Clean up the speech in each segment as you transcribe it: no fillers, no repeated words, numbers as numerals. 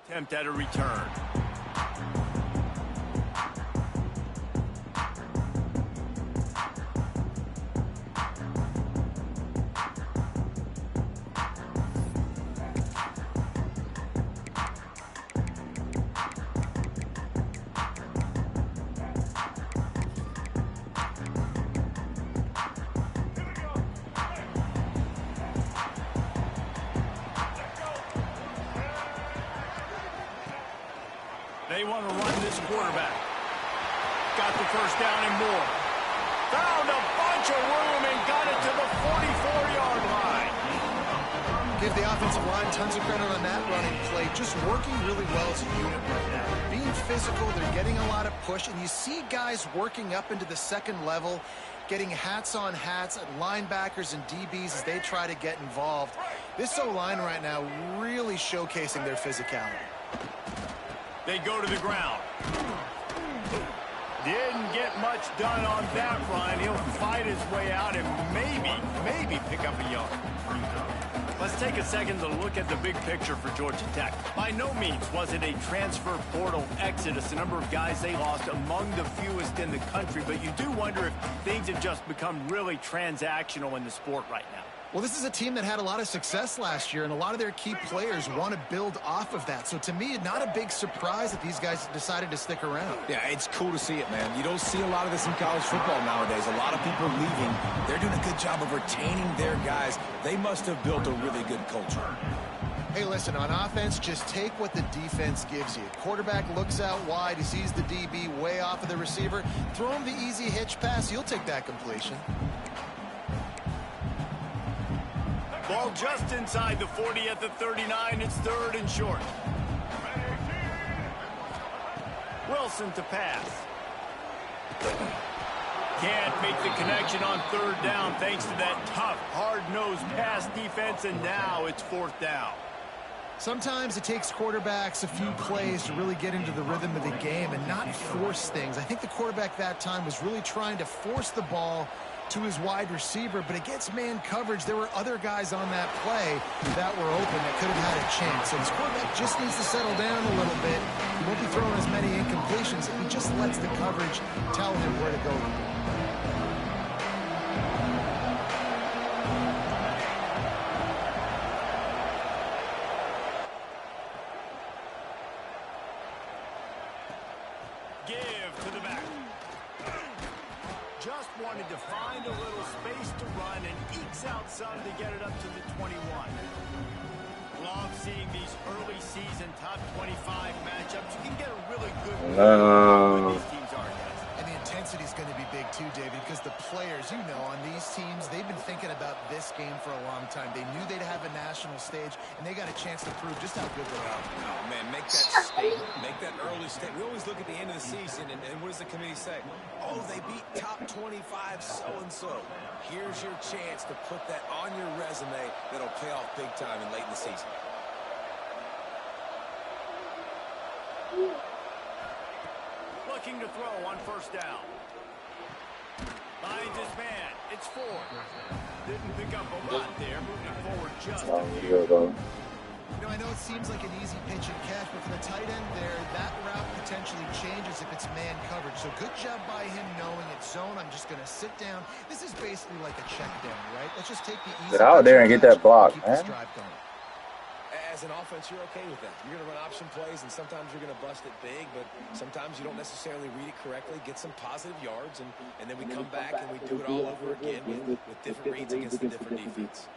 Attempt at a return. They want to run this quarterback. Got the first down and more. Found a bunch of room and got it to the 44-yard line. Give the offensive line tons of credit on that running play. Just working really well as a unit right now. Being physical, they're getting a lot of push, and you see guys working up into the second level, getting hats on hats at linebackers and DBs as they try to get involved. This O-line right now really showcasing their physicality. They go to the ground. Didn't get much done on that run. He'll fight his way out and maybe pick up a yard. Let's take a second to look at the big picture for Georgia Tech. By no means was it a transfer portal exodus. The number of guys they lost among the fewest in the country, but you do wonder if things have just become really transactional in the sport right now. Well, this is a team that had a lot of success last year, and a lot of their key players want to build off of that. So to me, not a big surprise that these guys decided to stick around. Yeah, it's cool to see it, man. You don't see a lot of this in college football nowadays. A lot of people leaving. They're doing a good job of retaining their guys. They must have built a really good culture. Hey, listen, on offense, just take what the defense gives you. Quarterback looks out wide. He sees the DB way off of the receiver. Throw him the easy hitch pass. You'll take that completion. Ball just inside the 40 at the 39. It's third and short. Wilson to pass. Can't make the connection on third down thanks to that tough, hard-nosed pass defense, and now it's fourth down. Sometimes it takes quarterbacks a few plays to really get into the rhythm of the game and not force things. I think the quarterback that time was really trying to force the ball to his wide receiver, but against man coverage, there were other guys on that play that were open that could have had a chance. So this quarterback just needs to settle down a little bit. He won't be throwing as many incompletions if he just lets the coverage tell him where to go. Give to the back. Just wanted to find a little space to run and ekes out some to get it up to the 21. Love seeing these early season top 25 matchups. You can get a really good when these teams are, guys. And the intensity is going to be big too, David, because the players, you know, on these teams, they've been thinking about this game for a long time. They knew they'd have a national stage, and they got a chance to prove just how good they are. Oh, man, make that statement. Make that early statement. We always look at the end of the season, and what does the committee say? Oh, they beat top 25 so-and-so. Here's your chance to put that on your resume that'll pay off big time and late in the season. Looking to throw on first down. Finds his man. It's Ford. Didn't pick up a lot there. Moving forward just a few. You know, I know it seems like an easy pitch and catch, but for the tight end there, that route potentially changes if it's man coverage. So good job by him knowing it's zone. I'm just going to sit down. This is basically like a check down, right? Let's just take the easy. Get out there and get that block, man. As an offense, you're okay with that. You're going to run option plays, and sometimes you're going to bust it big, but sometimes you don't necessarily read it correctly, get some positive yards, and then we come back and we do it all over again with different reads against the different defense.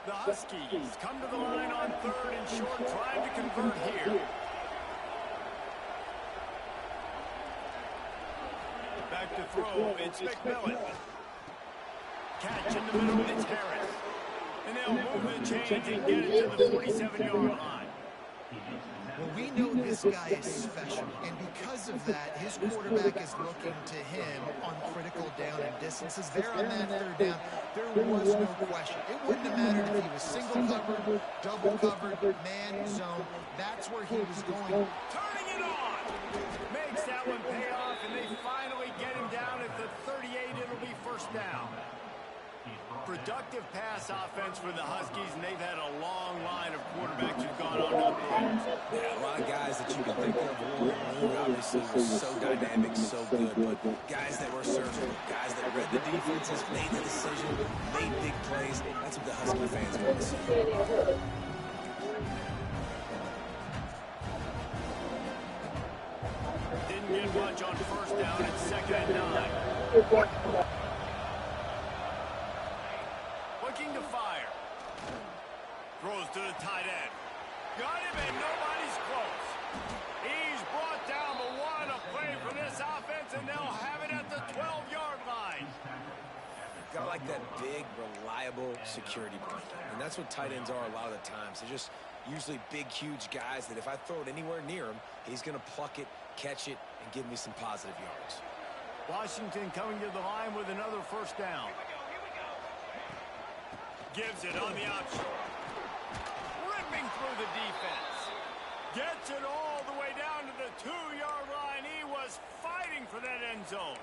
The Huskies come to the line on third and short, trying to convert here. Back to throw, it's McMillan. Catch in the middle, it's Harris. And they'll move the chains and get it to the 47-yard line. Well, we know this guy is special, and because of that, his quarterback is looking to him on critical down and distances. There on that third down, there was no question. It wouldn't have mattered if he was single covered, double covered, man zone. That's where he was going. Turning it on. Makes that one pay off, and they finally get him down at the 38. It'll be first down. productive pass offense for the Huskies, and they've had a long line of quarterbacks who've gone on to pros. Yeah, a lot of guys that you can think of. Luke obviously was so dynamic, so good, but guys that were surgical, guys that read the defenses, made the decision, made big plays. That's what the Husky fans want to see. Didn't get much on first down. It's 2nd and 9. Looking to fire. Throws to the tight end. Got him, and nobody's close. He's brought down, but what a play for this offense, and they'll have it at the 12-yard line. Got like that big, reliable security blanket. And that's what tight ends are a lot of the times. They're just usually big, huge guys that if I throw it anywhere near him, he's going to pluck it, catch it, and give me some positive yards. Washington coming to the line with another first down. Gives it on the option. Ripping through the defense. Gets it all the way down to the 2-yard line. He was fighting for that end zone.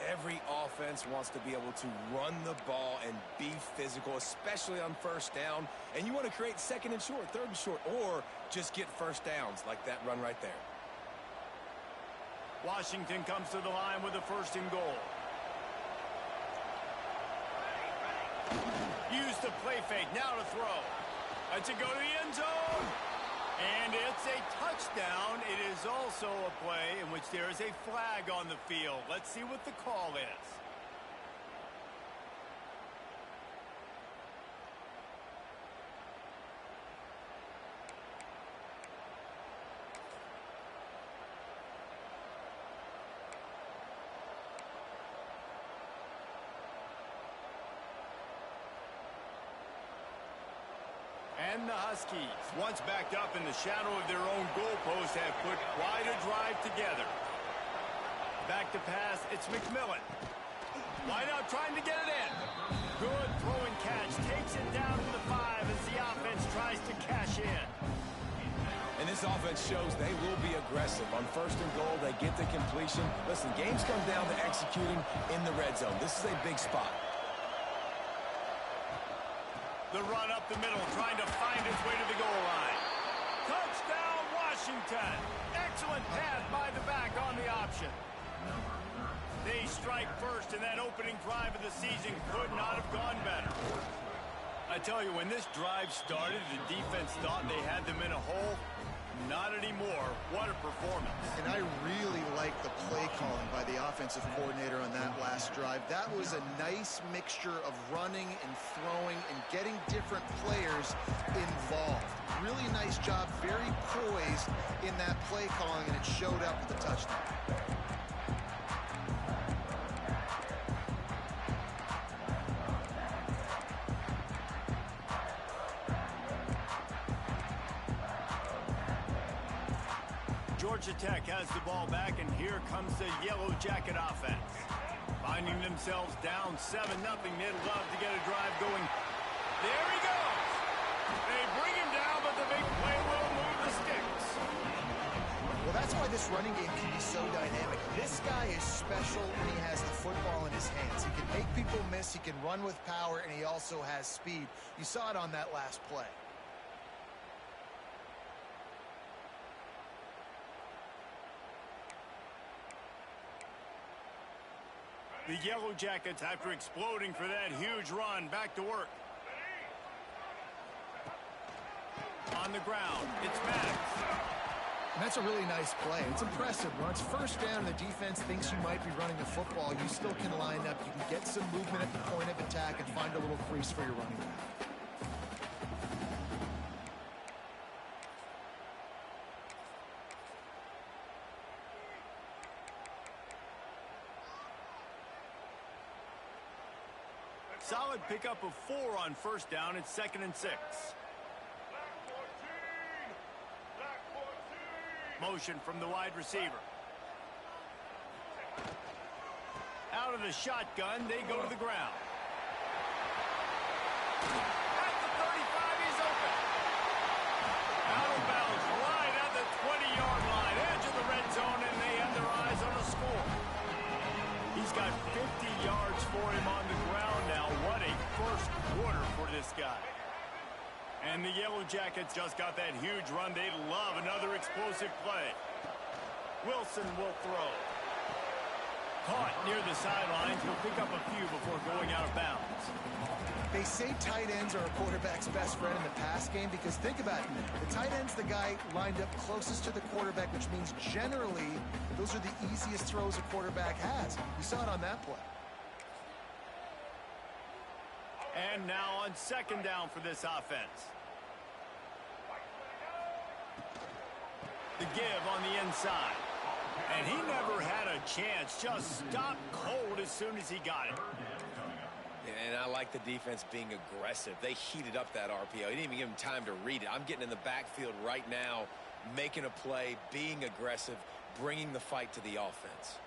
Every offense wants to be able to run the ball and be physical, especially on first down. And you want to create 2nd and short, 3rd and short, or just get first downs like that run right there. Washington comes to the line with a 1st and goal. Use the play fake. Now to throw. Let's it go to the end zone. And it's a touchdown. It is also a play in which there is a flag on the field. Let's see what the call is. And the Huskies, once backed up in the shadow of their own goalpost, have put quite a drive together. Back to pass, it's McMillan. Wide out trying to get it in. Good throwing catch, takes it down to the 5 as the offense tries to cash in. And this offense shows they will be aggressive. On 1st and goal, they get the completion. Listen, games come down to executing in the red zone. This is a big spot. The run up the middle, trying to find its way to the goal line. Touchdown, Washington. Excellent pass by the back on the option. They strike first, and that opening drive of the season could not have gone better. I tell you, when this drive started, the defense thought they had them in a hole. Not anymore. What a performance. And I really like the play calling by the offensive coordinator on that last drive. That was a nice mixture of running and throwing and getting different players involved. Really nice job, very poised in that play calling, and it showed up with the touchdown. Georgia Tech has the ball back, and here comes the Yellow Jacket offense. Finding themselves down 7-0, they'd love to get a drive going. There he goes. They bring him down, but the big play will move the sticks. Well, that's why this running game can be so dynamic. This guy is special when he has the football in his hands. He can make people miss, he can run with power, and he also has speed. You saw it on that last play. The Yellow Jackets, after exploding for that huge run, back to work. On the ground, it's Maddox. And that's a really nice play. It's impressive. When it's 1st down and the defense thinks you might be running the football, you still can line up. You can get some movement at the point of attack and find a little crease for your running back. Solid pickup of 4 on 1st down. It's 2nd and 6. Motion from the wide receiver. Out of the shotgun, they go to the ground. At the 35, he's open. Out of bounds, right at the 20-yard line, edge of the red zone, and they have their eyes on a score. He's got 50 yards for him on the ground now. What a first quarter for this guy. And the Yellow Jackets just got that huge run. They love another explosive play. Wilson will throw. Caught near the sidelines. He'll pick up a few before going out of bounds. They say tight ends are a quarterback's best friend in the pass game because think about it. The tight end's the guy lined up closest to the quarterback, which means generally those are the easiest throws a quarterback has. You saw it on that play. And now on second down for this offense. The give on the inside. And he never had a chance. Just stopped cold as soon as he got it. And I like the defense being aggressive. They heated up that RPO. He didn't even give him time to read it. I'm getting in the backfield right now, making a play, being aggressive, bringing the fight to the offense.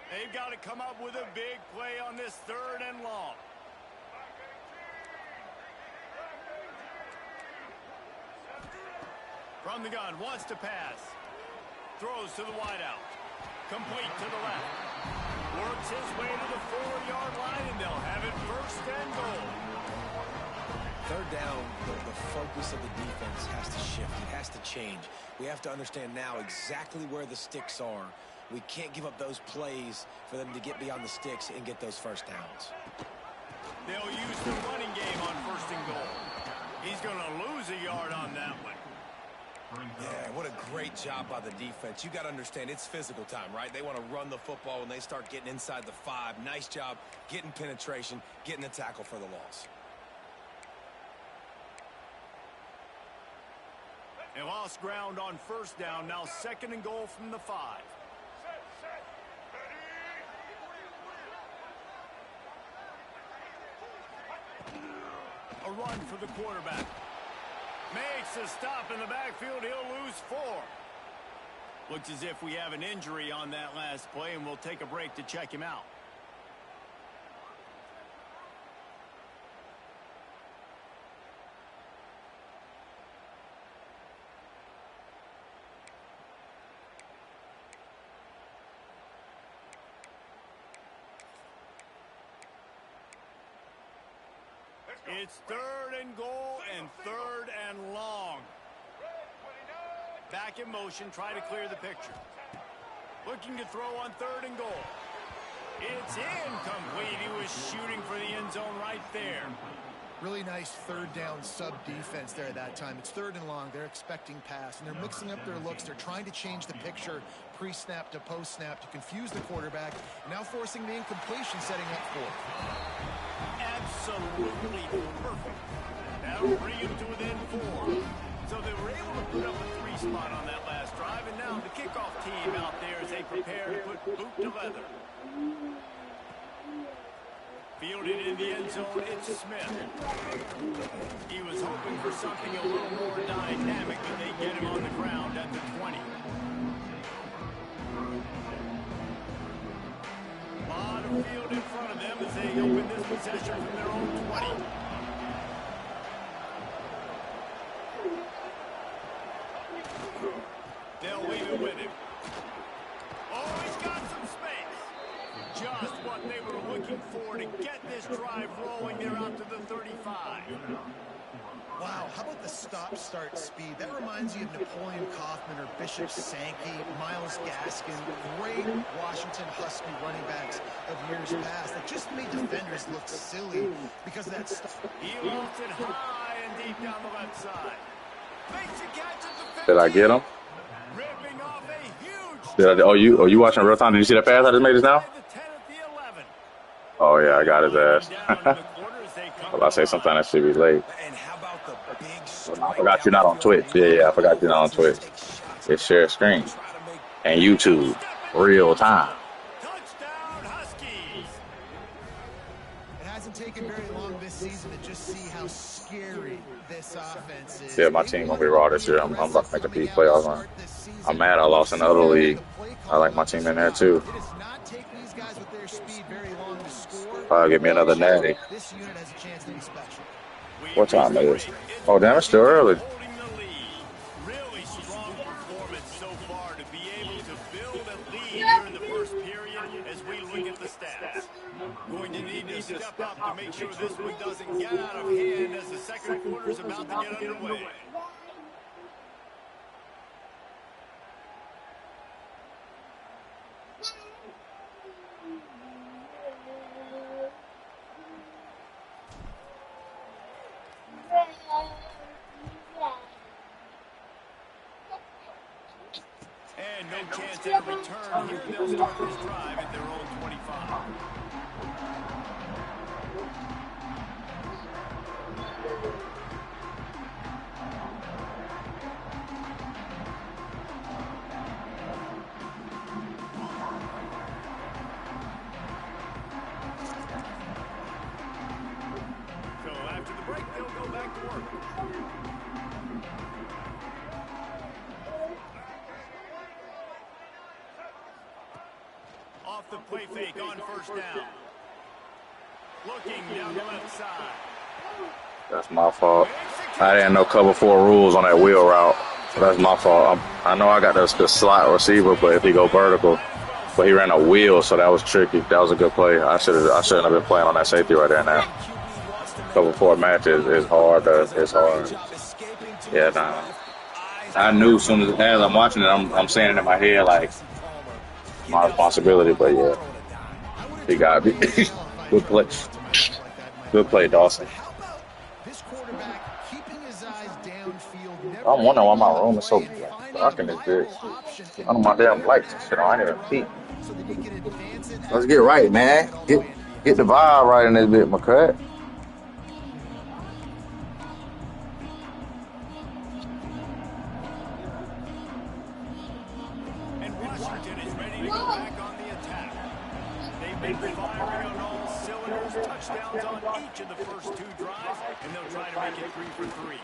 They've got to come up with a big play on this third and long. From the gun, wants to pass. Throws to the wideout. Complete to the left. Works his way to the 4-yard line, and they'll have it first and goal. Third down, the focus of the defense has to shift. It has to change. We have to understand now exactly where the sticks are. We can't give up those plays for them to get beyond the sticks and get those first downs. They'll use the running game on first and goal. He's going to lose a yard on that one. Yeah, what a great job by the defense. You got to understand, it's physical time, right? They want to run the football when they start getting inside the 5. Nice job getting penetration, getting the tackle for the loss. They lost ground on first down. Now second and goal from the 5. A run for the quarterback. Makes a stop in the backfield. He'll lose 4. Looks as if we have an injury on that last play, and we'll take a break to check him out. It's third and goal and third and long. Back in motion, try to clear the picture. Looking to throw on third and goal. It's incomplete. He was shooting for the end zone right there. Really nice third down sub defense there that time. It's third and long. They're expecting pass, and they're mixing up their looks. They're trying to change the picture pre-snap to post-snap to confuse the quarterback, now forcing the incompletion, setting up fourth. Absolutely perfect. That'll bring him to within 4. So they were able to put up a 3 spot on that last drive, and now the kickoff team out there as they prepare to put boot to leather. Fielded in the end zone, it's Smith. He was hoping for something a little more dynamic, but they get him on the ground at the 20. A lot of field in front of them as they open this possession from their own 20. They'll leave it with him. Oh, he's got some space. Just what they were looking for to get this drive rolling. They're out to the 35. Wow, how about the stop-start speed? That reminds you of Napoleon Kaufman or Bishop Sankey, Myles Gaskin, great Washington Husky running backs of years past that just made defenders look silly because of that stuff. He lofts it high and deep down the left side. Makes a catch at the 50. Did I get him? Ripping off a huge... Did I? Oh, you watching real time? Did you see that pass I just made just now? The 10 at the 11. Oh yeah, I got his ass. Well, I say sometimes that should be late. And how about the big I forgot you're not on Twitch. Yeah, I forgot you're not on Twitch. It's share screen and YouTube, real time. Touchdown, Huskies. It hasn't taken very long this season to just see how scary this offense is. Yeah, my team gonna be raw this year. I'm about to make a peak playoff run. I'm mad I lost in the other league. I like my team in there too. It does not take these guys with their speed very long to score. Probably get me another natty. This unit has a chance to be special. What time it is? Oh, damn, it's still early. Holding the lead. Really strong performance so far to be able to build a lead here in the first period as we look at the stats. Going to need to step up to make sure this one doesn't get out of hand as the second quarter is about to get underway. And no chance at a return here. They'll start this drive at their own 25. So after the break, they'll go back to work. Off the play fake on first down. Looking down the left side. That's my fault. I didn't know cover 4 rules on that wheel route. So that's my fault. I know I got the slot receiver, but if he go vertical, but he ran a wheel, so that was tricky. That was a good play. I shouldn't have been playing on that safety right there now. Cover 4 match is hard. It's hard. Yeah, nah. I knew as soon as I'm watching it, I'm saying it in my head like my responsibility, but yeah, he got me. Good play. Good play, Dawson. I'm wondering why my room is so dark in this bitch. None of my damn lights and shit on. I ain't even peek. Let's get right, man. Get the vibe right in this bit, my cut. And Washington is ready to go back on the attack. They've been firing on all cylinders, touchdowns on each of the first 2 drives, and they'll try to make it 3 for 3.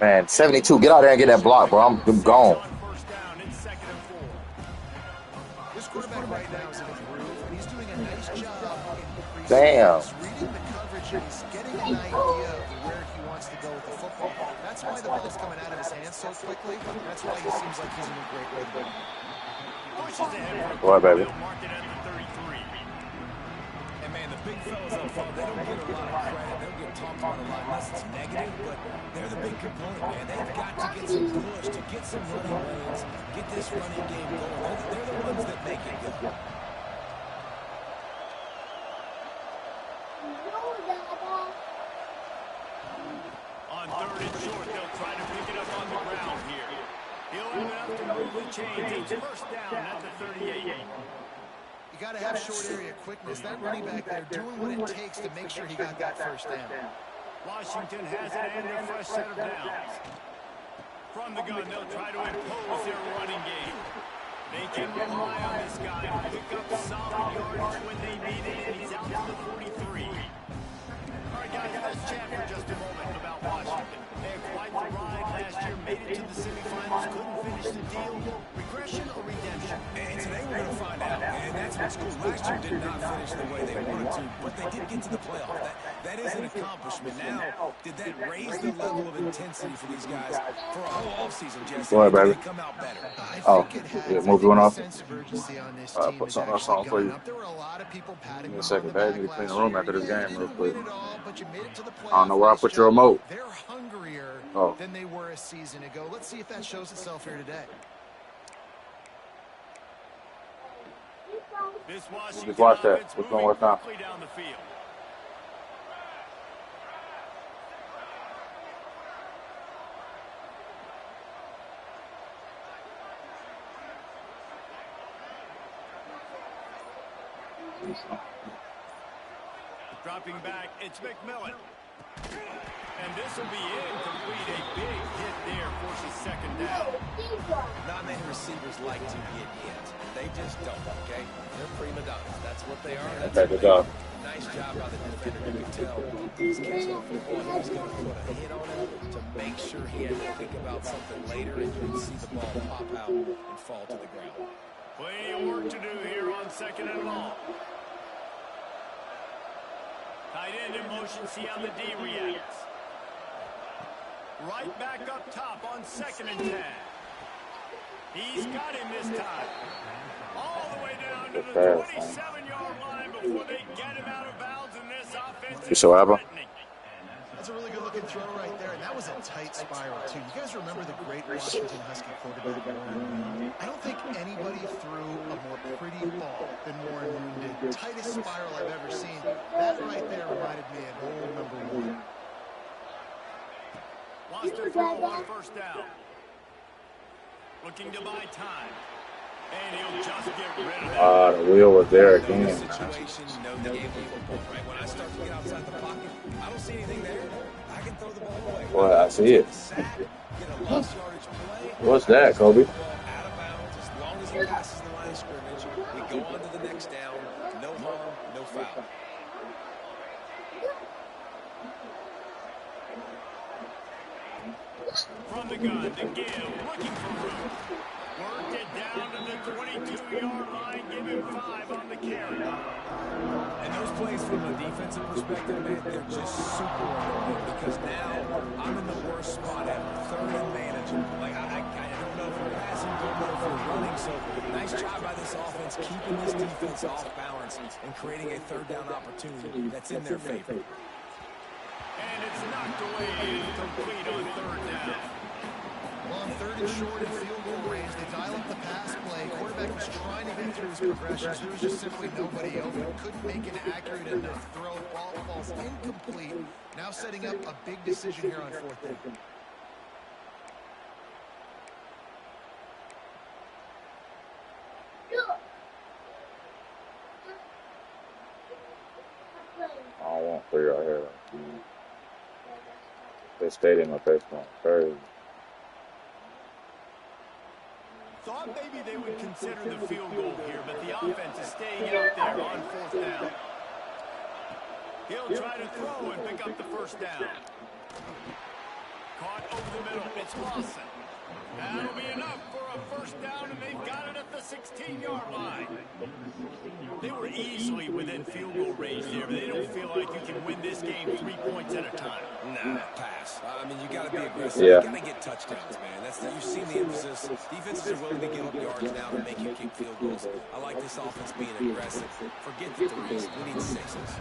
Man, 72. Get out there and get that block, bro. I'm gone. First down, it's 2nd and 4. This quarterback right now is in a groove, and he's doing a nice job Damn. reading the coverage, and he's getting an idea of where he wants to go with the football. That's why the ball's coming out of his hands so quickly. That's why he seems like he's in a great rhythm. Pushes ahead for What, baby? mark it at the 33. And man, the big fellas up front, they don't get a lot of credit. They'll get talked about a lot unless it's negative, but they're the big component, man. They've got to get some push, to get some running lanes, get this running game going. They're the ones that make it go. On 3rd and short, they'll try to pick it up on the ground here. He'll have enough to move the chains. It's first down at the 38. You got to have short area quickness. That running back there doing what it takes to make sure he got that first down. Washington has it and a fresh set of downs. From the gun, they'll try to impose their running game. They can rely on this guy to pick up solid yards when they need it, and he's out to the 43. All right, guys, let's chat for just a moment about Washington. They had quite the ride last year, made it to the semifinals, couldn't finish the deal. Regression or redemption? And today we're going to find out. And that's what's cool. Last year did not finish the way they wanted to, but they did get to the playoff. That is an accomplishment. Now, did that raise the level of intensity for these guys for a whole offseason, Jesse? Go ahead, baby. Did they come out better? Oh, yeah, move going off. Put something else on for you. There were a lot of people patting Give me a them second, on the baby. back Need to clean the last room year. after this game real quick. Didn't win it all, but you made it to the I don't know where I playoffs put your last remote. year. They're hungrier than they were a season ago. Let's see if that shows itself here today. This Washington Just watch that. offense What's going moving on now? quickly down the field. Dropping back, it's McMillan. And this will be incomplete. A big hit there, forces 2nd down. Not many receivers like to get hit. They just don't, okay? They're prima donnas. That's what they are. That's Okay, good job. nice job by the defender. You can tell he's catching the football. He was going to put a hit on him to make sure he had to think about something later, and you can see the ball pop out and fall to the ground. Plenty of work to do here on 2nd and long. Tight end in motion, see how the D reacts. Right back up top on 2nd and 10. He's got him this time. All the way down to the Fair, 27-yard line before they get him out of bounds, and this offense You is saw what happened? threatening. That's a really good-looking throw right there, and that was a tight spiral, too. You guys remember the great Washington Husky quarterback, Warren Moon? I don't think anybody threw a more pretty ball than Warren Moon did. Tightest spiral I've ever seen. That right there reminded me of old number 1. Wants to throw on first down. Looking to buy time. And he'll just get rid of that. The wheel was there again. Situation, know the game of football, right? When I start to get outside the pocket, I don't see anything there. I can throw the ball away. Well, I see it. Sack, get a lost yardage play. What's that, Kobe? Out of bounds. As long as he passes the line of scrimmage, we go on to the next down. No harm, no foul. From the gun to give, looking for room. Worked it down to the 22-yard line, give him 5 on the carry. And those plays from a defensive perspective, man, they're just super important because now I'm in the worst spot ever. Third and manageable. Like, I don't know if we're passing, don't know if we're running. So nice job by this offense keeping this defense off balance and creating a third down opportunity that's in their favor. And it's knocked away incomplete on third down. Well, on third and short and field goal range, they dial up the pass play. Quarterback was trying to get through his progressions. There was just simply nobody open. Couldn't make an accurate enough throw. Ball falls incomplete. Now setting up a big decision here on fourth down. I don't want 3 right here. They stayed in my face on crazy. Thought maybe they would consider the field goal here, but the offense is staying out there on fourth down. He'll try to throw and pick up the first down. Caught over the middle. It's Lawson. That'll be enough for a first down, and they've got it at the 16-yard line. They were easily within field goal range there, but they don't feel like you can win this game 3 points at a time. Nah, pass. I mean, you got to be aggressive. Yeah. You got to get touchdowns, man. You've seen the emphasis. Defenses are willing to give up yards now to make you kick field goals. I like this offense being aggressive. Forget the threes. We need 6s.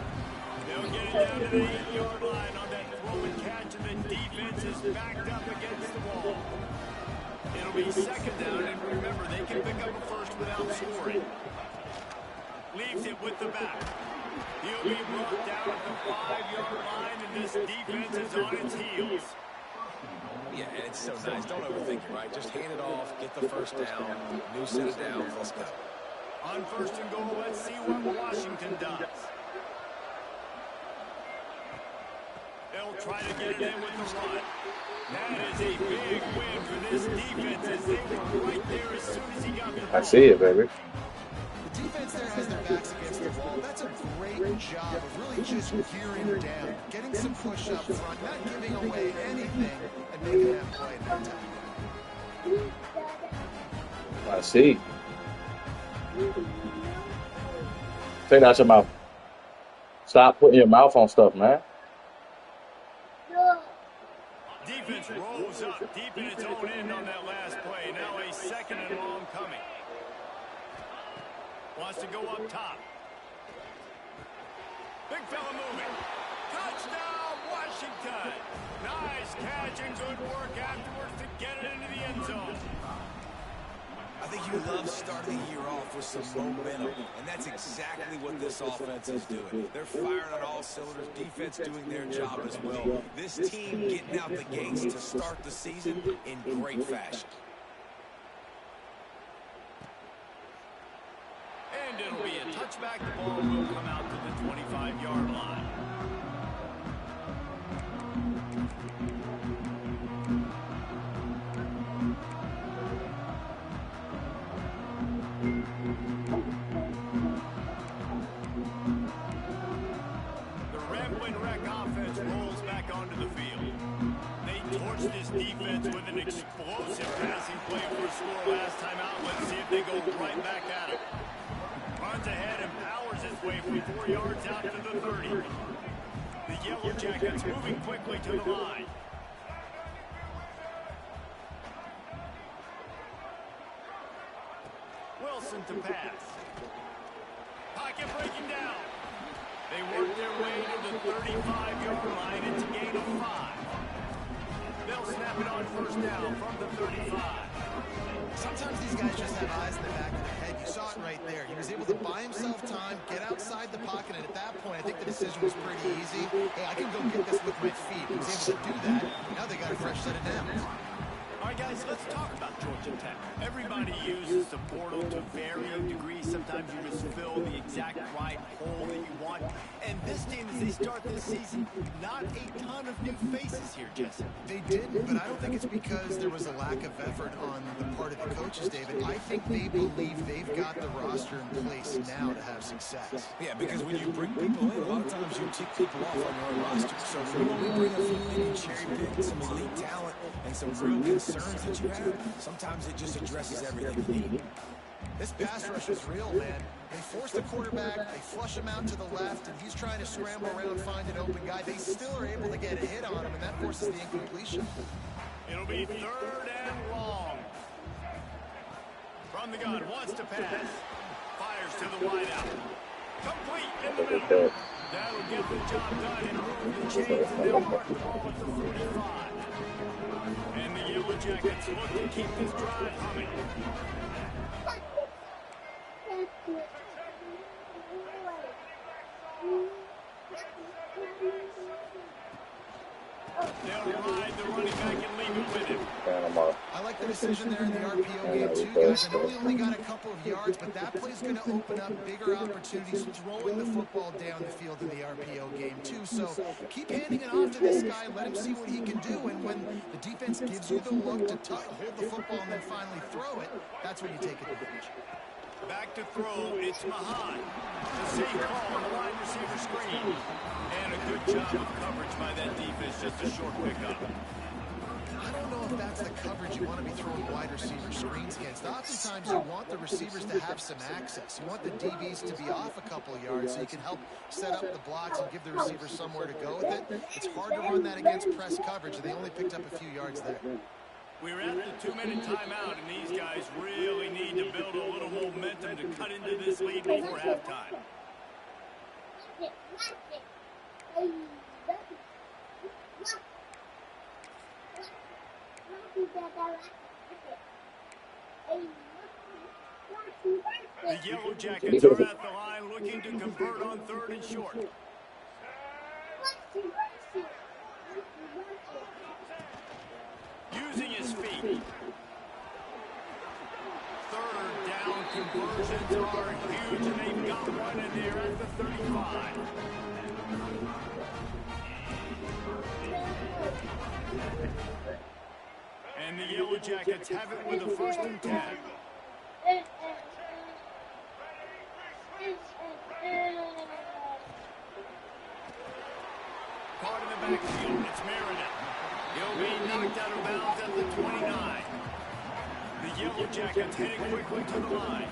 They'll get it down to the 8-yard line on that throw and catch, and the defense is backed up against the wall. It'll be second down, and remember, they can pick up a first without scoring. Leaves it with the back. He'll be brought down at the 5-yard line, and this defense is on its heels. Yeah, and it's so nice. Don't overthink it, right? Just hand it off, get the first down, new set of downs, let's go. On first and goal, let's see what Washington does. They'll try to get it in with the run. That is a big win for this defense as they were right there as soon as he got the ball. I see it, baby. The defense there has their backs against the wall. That's a great job of really just gearing down, getting some push up front, not giving away anything, and making that play in that time. I see. Take that out your mouth. Stop putting your mouth on stuff, man. Defense rolls up deep in its own end on that last play. Now a second and long coming. Wants to go up top. Big fella moving. Touchdown, Washington. Nice catch and good work afterwards to get it into the end zone. I think you love starting the year off with some momentum, and that's exactly what this offense is doing. They're firing on all cylinders, defense doing their job as well. This team getting out the gates to start the season in great fashion. And it'll be a touchback. The ball will come out to the 25-yard line. Defense with an explosive passing play for a score last time out. Let's see if they go right back at it. Runs ahead and powers his way from 4 yards out to the 30. The Yellow Jackets moving quickly to the line. Wilson to pass. Pocket breaking down. They work their way to the 35-yard line. It's a gain of 5. They'll snap it on first down from the 35. Sometimes these guys just have eyes in the back of their head. You saw it right there. He was able to buy himself time, get outside the pocket, and at that point, I think the decision was pretty easy. Hey, I can go get this with my feet. He was able to do that. Now they got a fresh set of downs. All right, guys, let's talk about Georgia Tech. Everybody uses the portal to varying degrees. Sometimes you just fill the exact right hole that you want. And this team, as they start this season, not a ton of new faces here, Jesse. They didn't, but I don't think it's because there was a lack of effort on the part of the coaches, David. I think they believe they've got the roster in place now to have success. Yeah, because when you bring people in, a lot of times you tick people off on your own roster. So when we bring a few in and cherry pick some elite talent and some real concerns that you have, sometimes it just addresses everything you need. This pass rush is real, man. They force the quarterback, they flush him out to the left, and he's trying to scramble around, find an open guy. They still are able to get a hit on him, and that forces the incompletion. It'll be 3rd and long. From the gun, wants to pass. Fires to the wideout. Complete in the middle. That'll get the job done and move the chains, and they'll mark the ball at the 45. And the Yellow Jackets look to keep this drive humming. They'll ride the running back and leave it with him. I like the decision there in the RPO game too, guys. I know we only got a couple of yards, but that play's going to open up bigger opportunities throwing the football down the field in the RPO game too. So keep handing it off to this guy, let him see what he can do, and when the defense gives you the look to hold the football and then finally throw it, that's when you take advantage. Back to throw, it's Mahan. The same call on the wide receiver screen. And a good job of coverage by that defense, just a short pickup. I don't know if that's the coverage you want to be throwing wide receiver screens against. Oftentimes you want the receivers to have some access. You want the DBs to be off a couple of yards so you can help set up the blocks and give the receivers somewhere to go with it. It's hard to run that against press coverage, and they only picked up a few yards there. We're at the 2-minute timeout, and these guys really need to build a little momentum to cut into this lead before halftime. The Yellow Jackets are at the line looking to convert on 3rd and short. Using his feet. 3rd down conversions are huge, and they've got one in there at the 35. And the Yellow Jackets have it with a 1st and 10. Caught in the backfield, it's Meredith. He'll be knocked out of bounds at the 29. The Yellow Jackets heading quickly to the line.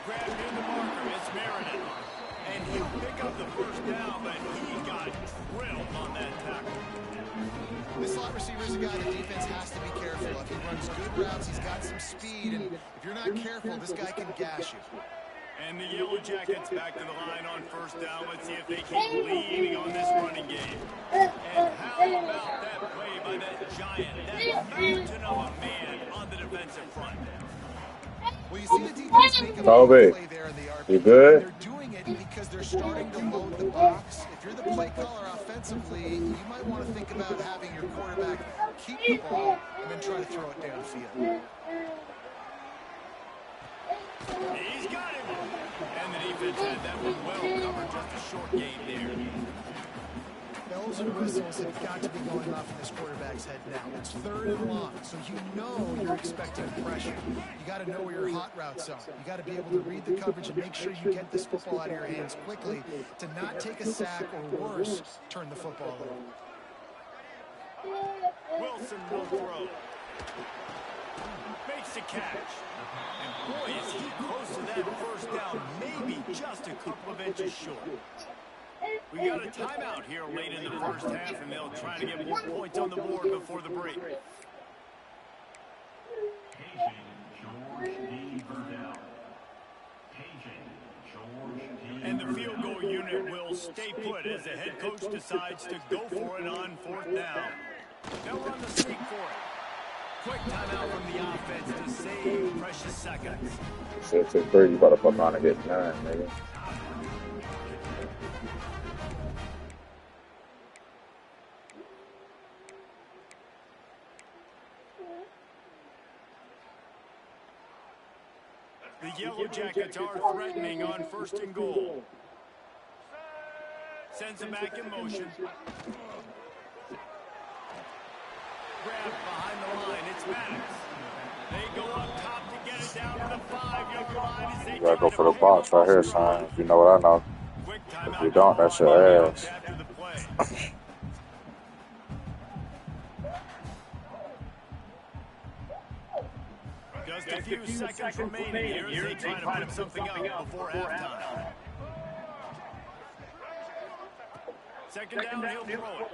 Grabbed in the marker, it's Meredith. And he'll pick up the 1st down, but he got drilled on that tackle. This slot receiver is a guy the defense has to be careful of. He runs good routes, he's got some speed, and if you're not careful, this guy can gash you. And the Yellow Jackets back to the line on 1st down. Let's see if they keep leading on this running game. And how about that play by that giant, that mountain of a man on the defensive front? Well, you see the defense make a Toby, play there in the RPO. you good? They're doing it because they're starting to load the box. If you're the play caller offensively, you might want to think about having your quarterback keep the ball and then try to throw it downfield. He's got him. And the defense had that one well covered, just a short game there. Now bells and whistles have got to be going off in this quarterback's head now. It's 3rd and long, so you know you're expecting pressure. You got to know where your hot routes are. You got to be able to read the coverage and make sure you get this football out of your hands quickly to not take a sack or worse, turn the football over. Wilson will throw. Makes the catch. And boy, is he close to that first down, maybe just a couple of inches short. We got a timeout here late in the first half, and they'll try to get more points on the board before the break. And the field goal unit will stay put as the head coach decides to go for it on 4th down. They'll run the sneak for it. Quick timeout from the offense to save precious seconds. So it's a 3, you better fuck on and get 9, nigga. The Yellow Jackets are threatening on 1st and goal. Sends them back in motion. Grab behind the line. It's Maddox. They go up top to get it down to the 5-yard line as they You gotta go for the box right here, son. If you know what I know. If you don't, that's your ass. Just a few seconds remaining here as they try to put something up before halftime. 2nd down, he'll throw it.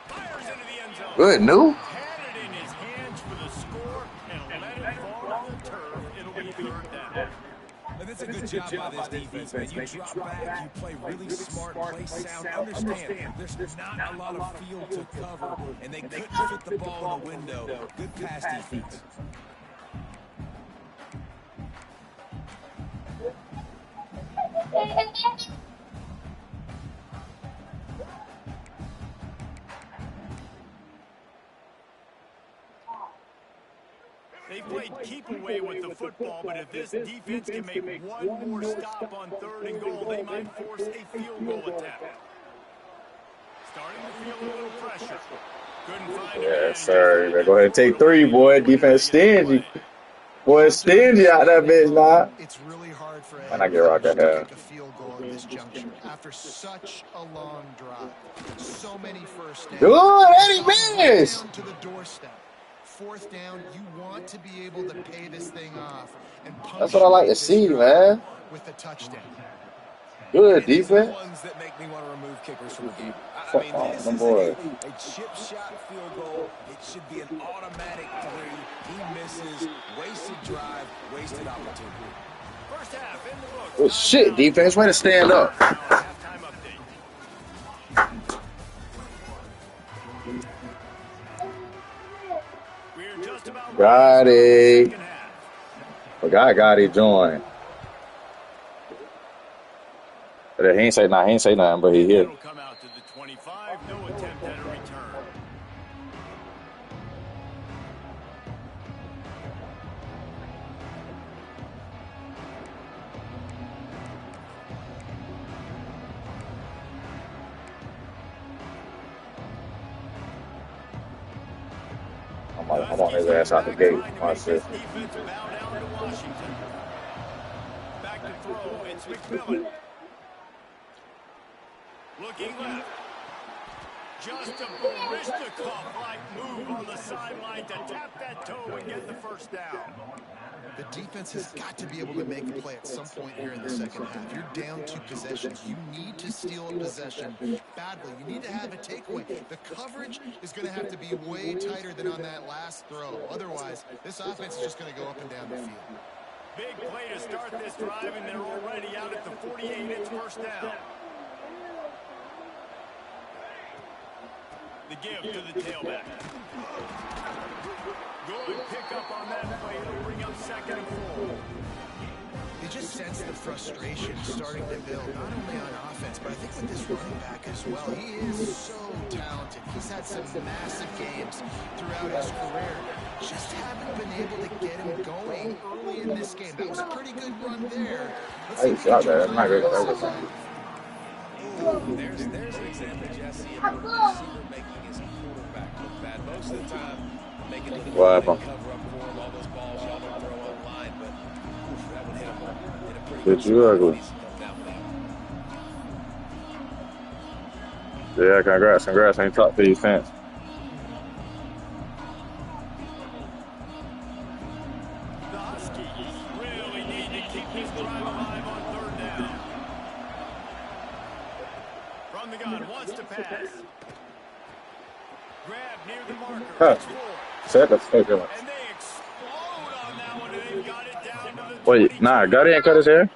Fires into the end zone. Good, new. Had it in his hands for the score and let it fall on the turf. It'll be 3rd down. And that's a good job by this defense, man. You drop back, you play really smart, play sound. Understand, there's not a lot of field to cover, and they couldn't fit the ball in the window. Good pass defense. They played keep away with the football, but if this defense can make one more stop on 3rd and goal, they might force a field goal attempt. Starting to feel a little pressure. Couldn't find Yes, sir. Go ahead and take 3, boy. Defense stingy. Boy, stingy out that bitch now. It's really hard for And I get right to there. kick a field goal at this juncture after such a long drive. So many first downs. Good, Eddie Miss. Down to the doorstep. 4th down, you want to be able to pay this thing off and That's what I like to see, man. With a touchdown. Good defense. Ones that make me want to remove kickers from the game. I Fuck mean, off, this them is boys. a chip shot field goal. It should be an automatic 3. He misses. Wasted drive, wasted opportunity. First half in the books. Good shit, defense. Way to stand up. Halftime update. We're just about Got it. second half. Got it joined. But he ain't say nothing, but he hit. It'll come out to the 25. No attempt at a return. I'm on his ass out the gate. Watch this. Defense bow down to Washington. Back to throw. It's McMillan. Looking left. Just a Barishnikov-like move on the sideline to tap that toe and get the first down. The defense has got to be able to make a play at some point here in the second half. You're down 2 possessions. You need to steal a possession badly. You need to have a takeaway. The coverage is going to have to be way tighter than on that last throw. Otherwise, this offense is just going to go up and down the field. Big play to start this drive, and they're already out at the 48. It's first down. The give to the tailback. Good pickup on that play. It'll bring up 2nd and 4. You just sense the frustration starting to build, not only on offense, but I think with this running back as well. He is so talented. He's had some massive games throughout his career. Just haven't been able to get him going early in this game. That was a pretty good run there. Let's see if he can There's an example, Jesse, of what we've most of the time, make it to the What line and happened? cover up for him. All those balls y'all don't throw online, but that would hit him in a pretty good Bitch, you spot if he ugly. needs to come down with that. Yeah, congrats. I ain't talked to you since. The Huskies really need to keep this drive alive on third down. From the gun, wants to pass. Grab near the marker. Huh. It's forward. Shut the fuck up. And they explode on that one, and they've got it down to the Wait, nah, 22. Gotti ain't cut his hair?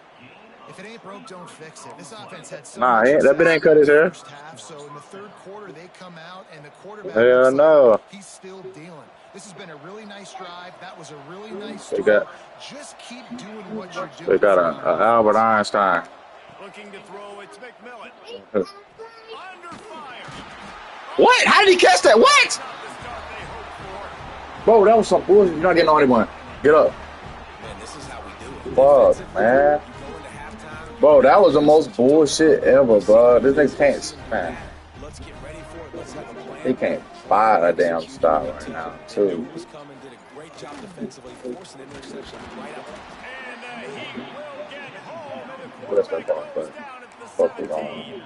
If it ain't broke, don't fix it. This offense had so Nah, much that bit success ain't cut in his the hair. first half, so in the third quarter they come out and the quarterback Hell looks no. like he's still dealing. This has been a really nice drive. That was a really nice They throw. got Just keep doing what you're they doing. got from a on offense. Albert Einstein. Looking to throw, it's McMillan. Under fire. What? How did he catch that? What? Not the start they hoped for. Bro, that was some bullshit. You're not getting on anyone. Get up. Man, this is how we do it. Fuck, man. You go into halftime. Bro, that was the most bullshit ever, bro. This nigga can't, man. Let's get ready for it. Let's have a plan. He can't buy a damn stop right now, They too. knew it was coming, did a great job defensively, forcing an interception right out. And he will get home. And the What else I quarterback got? goes down at the Fuck we 17.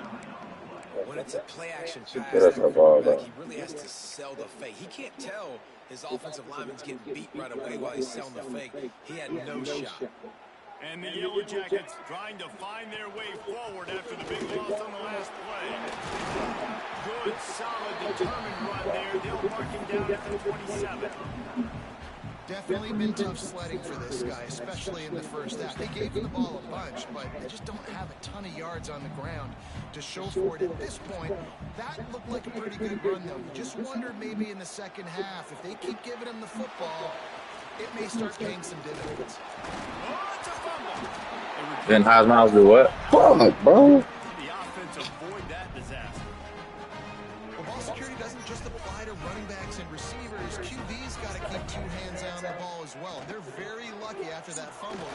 When it's a play-action pass, Get us the the ball, quarterback, though. he really has to sell the fake. He can't tell his offensive lineman's getting beat right away while he's selling the fake. He had no shot. And the Yellow Jackets trying to find their way forward after the big loss on the last play. Good, solid, determined run there. They'll mark him down at the 27. Definitely been tough sledding for this guy, especially in the first half. They gave him the ball a bunch, but they just don't have a ton of yards on the ground to show for it at this point. That looked like a pretty good run, though. You just wonder maybe in the second half, if they keep giving him the football, it may start paying some dividends. Oh, it's a fumble. Then Miles do what? Fuck, bro. The offense avoid that disaster. Well, ball security doesn't just apply to running backs and receivers. QB's got to keep two hands on the ball as well. They're very lucky after that fumble.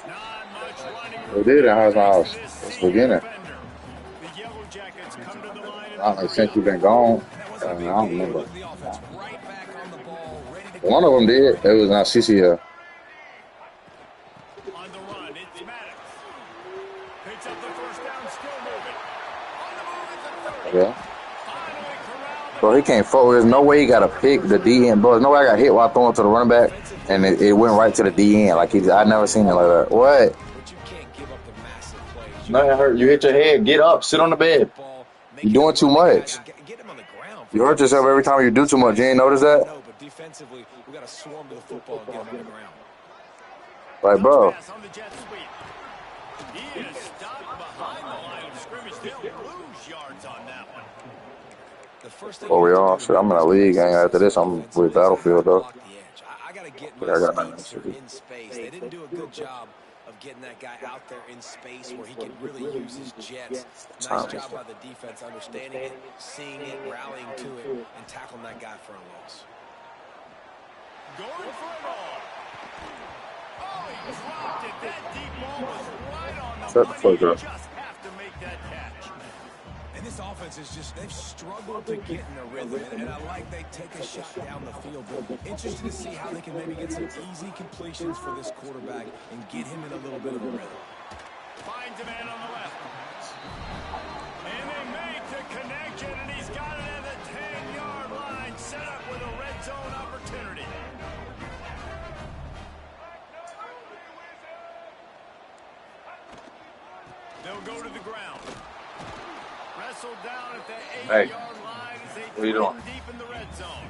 Not much running. They did in Miles. It's beginning. The Yellow Jackets come to the line. I don't know, since you've been gone. I don't remember. One of them did. It was not CCL. On the run, it's Maddox. Picks up the first down, still moving. On the move, it's a 30. Yeah. Finally corralled. Bro, he can't fold. There's no way he got to pick the D end. Bro, there's no way I got hit while throwing to the running back, and it went right to the D end. Like I never seen it like that. What? But you can't give up the massive plays. Nothing hurt. You hit your head. Get up. Sit on the bed. You're doing too much. Get him on the ground. You hurt yourself every time you do too much. You ain't notice that? No, but defensively, we got to swarm to the football and get him on the ground. Like, bro. Pass on the jet sweep. He is stopped behind the line of scrimmage. They'll lose yards on that one. The first thing Oh, we all. Shit, I'm in a league gang after this. I'm with Battlefield, though. I got to get I my got nothing speedster to do. in space. They didn't do a good job of getting that guy out there in space where he could really use his jets. Nice job by the defense, understanding it, seeing it, rallying to it, and tackling that guy for a loss. Going for it all. Oh, he dropped it. That deep ball was right on the Shut the money. fuck You up. just have to make that catch. And this offense is just, they've struggled to get in a rhythm. And I like they take a shot down the field. But interested to see how they can maybe get some easy completions for this quarterback and get him in a little bit of a rhythm. Finds a man on the left. And they make the connection, and he's got it at the 10-yard line, set up with a red zone opportunity. They'll go to the ground. Wrestled down at the 8-yard line as they what are you doing? deep in the red zone.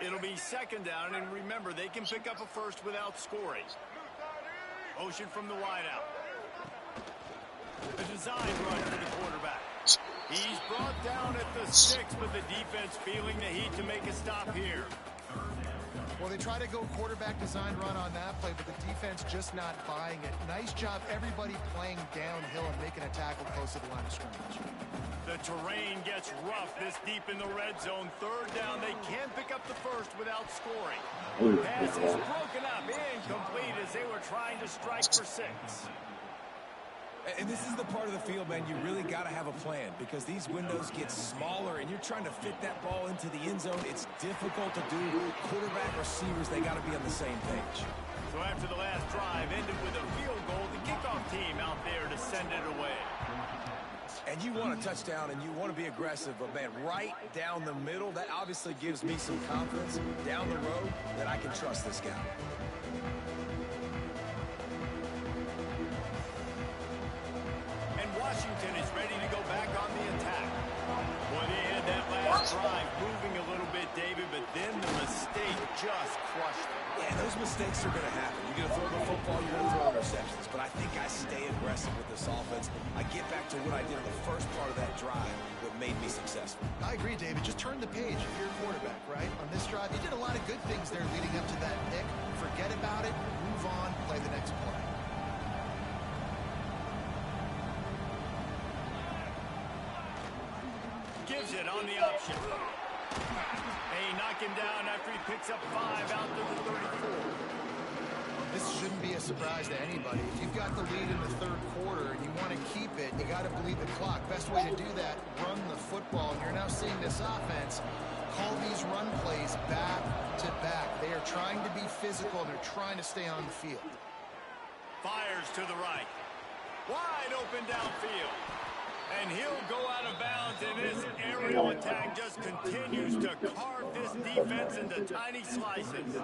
It'll be second down, and remember, they can pick up a first without scoring. Motion from the wideout. A design run for the quarterback. He's brought down at the 6, but the defense feeling the heat to make a stop here. Well, they try to go quarterback design run on that play, but the defense just not buying it. Nice job, everybody playing downhill and making a tackle close to the line of scrimmage. The terrain gets rough this deep in the red zone. Third down, they can pick up the first without scoring. Pass is broken up, incomplete as they were trying to strike for 6. And this is the part of the field, man, you really got to have a plan because these windows get smaller and you're trying to fit that ball into the end zone. It's difficult to do. Quarterback, receivers, they got to be on the same page. So after the last drive ended with a field goal, the kickoff team out there to send it away. And you want a touchdown and you want to be aggressive, but, man, right down the middle, that obviously gives me some confidence down the road that I can trust this guy. Washington is ready to go back on the attack. Well, they had that last drive moving a little bit, David, but then the mistake just crushed them. Yeah, those mistakes are going to happen. You're going to throw the football, you're going to throw interceptions, but I think I stay aggressive with this offense. I get back to what I did in the first part of that drive, what made me successful. I agree, David. Just turn the page if you're a quarterback, right? On this drive, you did a lot of good things there leading up to that pick. Forget about it, move on, play the next play. Gives it on the option. They knock him down after he picks up 5 out to the 34. This shouldn't be a surprise to anybody. If you've got the lead in the third quarter and you want to keep it, you got to bleed the clock. Best way to do that, run the football. And you're now seeing this offense call these run plays back to back. They are trying to be physical. They're trying to stay on the field. Fires to the right. Wide open downfield. And he'll go out of bounds, and this aerial attack just continues to carve this defense into tiny slices.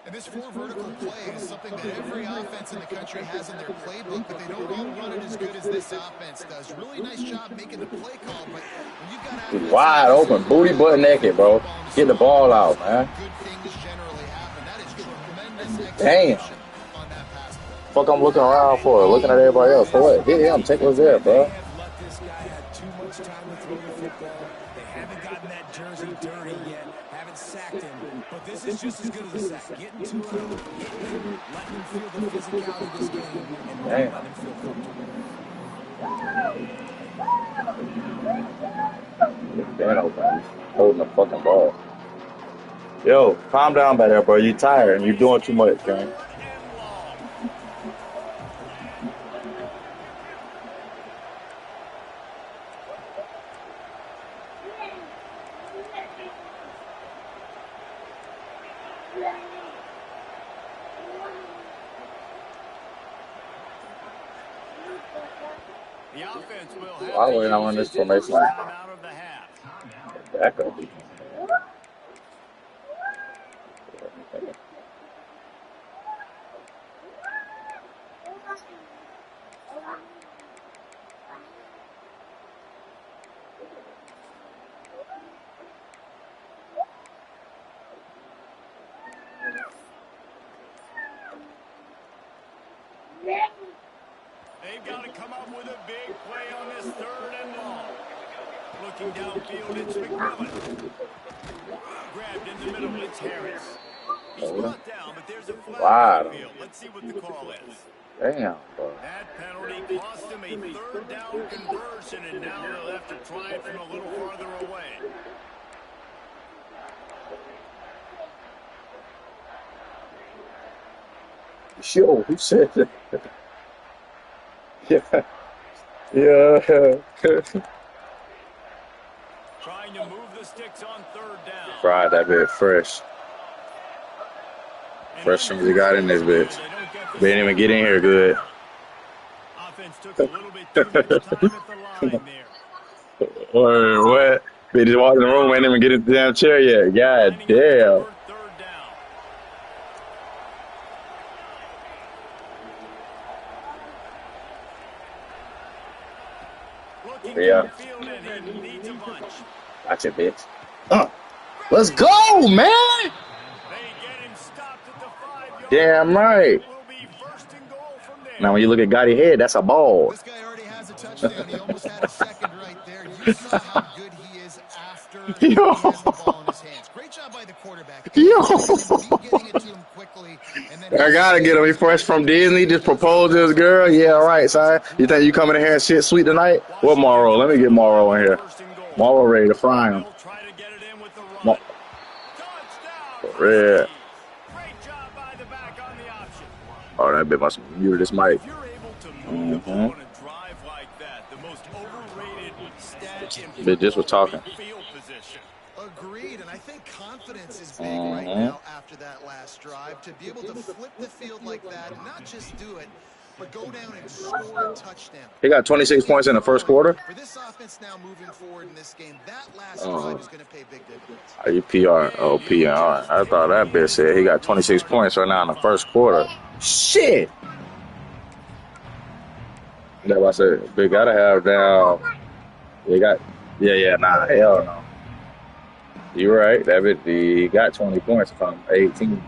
And this 4 vertical play is something that every offense in the country has in their playbook, but they don't all run it as good as this offense does. Really nice job making the play call, but when you've got wide open, booty butt naked, bro. Get the ball out, man. Good things generally happen. That is tremendous Damn. execution on that pass play. Fuck, I'm looking around for it, looking at everybody else. For what? Hit him. Take what's there, bro. This guy had too much time to throw the football. They haven't gotten that jersey dirty yet. Haven't sacked him. But this is just as good as a sack. Getting to him, hitting him, letting him feel the physicality of this game, and letting him feel comfortable. Stand open. Holding the fucking ball. Yo, calm down back there, bro. You tired and you're doing too much, man. The offense will have Why would I run this formation like out of the half. back up? They've got to come up with a big play on this 3rd and long. Looking downfield, it's McMillan. Grabbed in the middle, it's Harris. He's brought down, but there's a flag on the field. Let's see what the call is. Damn, bro. That penalty cost him a 3rd down conversion, and now they'll have to try it from a little farther away. Yo, who said that? Yeah. Yeah. Trying to move the sticks on 3rd down. Fried that bit fresh. Fresh from you got in this bitch. They didn't even get in here good. Offense took a little bit too much time at the line there. Or what? They just walked in the room, ain't even get in the damn chair yet. God damn. Yeah. Gotcha, bitch. Let's go, man. Damn right. Now, when you look at Gotti's head, that's a ball. This guy already has a touchdown. He almost had a second right there. You saw how good he is after he has the ball in his hands. Great job by the quarterback. Yo. Getting it to him quickly and then I gotta get him. He fresh from Disney. Just proposed to his girl. Yeah, all right, son. You think you coming in here and shit sweet tonight? What Morrow? Let me get Morrow in here. Morrow ready to fry him. Mo- Red. Oh, that bit must have muted his mic. Bit just was talking. Agreed, and I think confidence is big right now after that last drive. To be able to flip the field like that and not just do it, but go down and score a touchdown. He got 26 points in the first quarter. For this offense now moving forward in this game, that last drive is going to pay big dividends. Are you PR? Oh, PR. I thought that bit said he got 26 points right now in the first quarter. Shit. That's what I said. They gotta have down. They got. Yeah. Nah, hell no. You're right. That bit. He got 20 points from 18.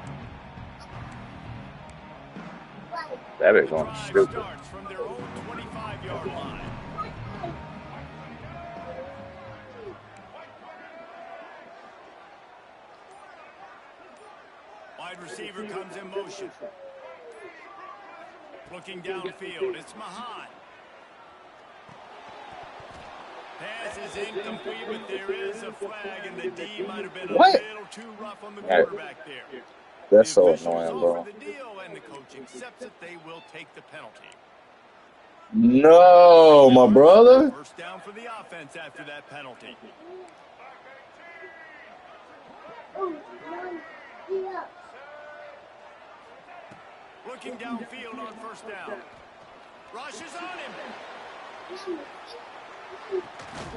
That bit's going stupid. From their own 25-yard line. Wide receiver comes in motion. Looking downfield, it's Mahan. Pass is incomplete, but there is a flag, and the D might have been a little too rough on the quarterback there. That's so annoying, bro. The deal, and the coach accepts that they will take the penalty. No, my brother. First down for the offense after that penalty. Looking downfield on first down. Rush is on him. And